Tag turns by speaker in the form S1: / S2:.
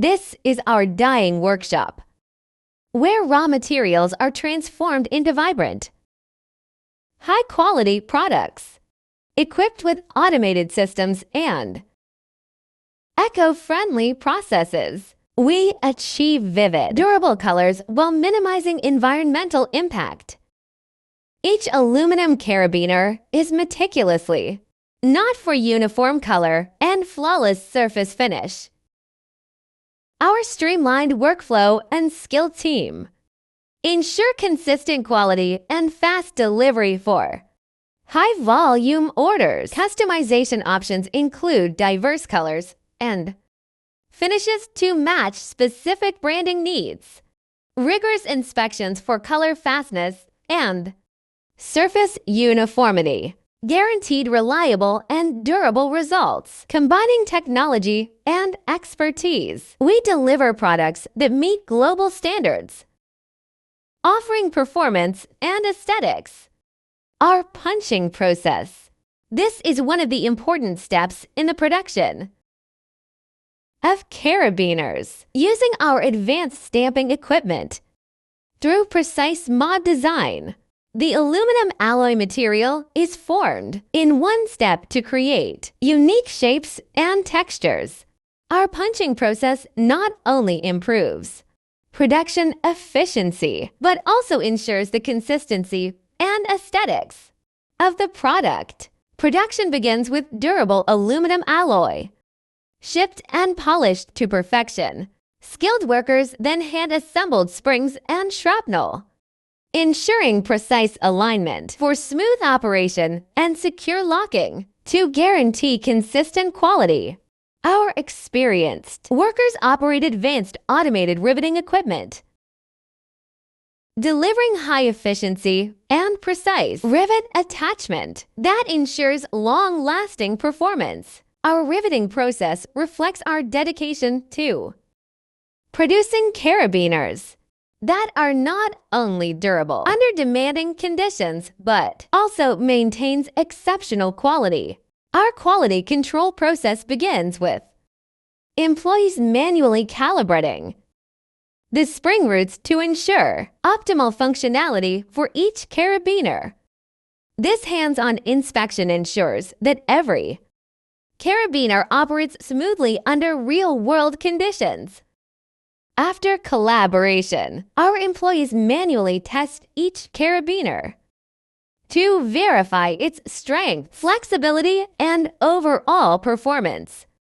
S1: This is our dyeing workshop, where raw materials are transformed into vibrant, high-quality products, equipped with automated systems and eco-friendly processes. We achieve vivid, durable colors while minimizing environmental impact. Each aluminum carabiner is meticulously not for uniform color and flawless surface finish. Our streamlined workflow and skilled team ensure consistent quality and fast delivery for high-volume orders. Customization options include diverse colors and finishes to match specific branding needs, rigorous inspections for color fastness and surface uniformity, guaranteed reliable and durable results. Combining technology and expertise, we deliver products that meet global standards, offering performance and aesthetics. Our punching process. This is one of the important steps in the production of carabiners. Using our advanced stamping equipment through precise mod design, the aluminum alloy material is formed in one step to create unique shapes and textures. Our punching process not only improves production efficiency, but also ensures the consistency and aesthetics of the product. Production begins with durable aluminum alloy, shipped and polished to perfection. Skilled workers then hand-assembled springs and shrapnel, ensuring precise alignment for smooth operation and secure locking to guarantee consistent quality. Our experienced workers operate advanced automated riveting equipment, delivering high efficiency and precise rivet attachment that ensures long-lasting performance. Our riveting process reflects our dedication to producing carabiners that are not only durable under demanding conditions, but also maintains exceptional quality. Our quality control process begins with employees manually calibrating the spring roots to ensure optimal functionality for each carabiner. This hands-on inspection ensures that every carabiner operates smoothly under real-world conditions. After collaboration, our employees manually test each carabiner to verify its strength, flexibility, and overall performance.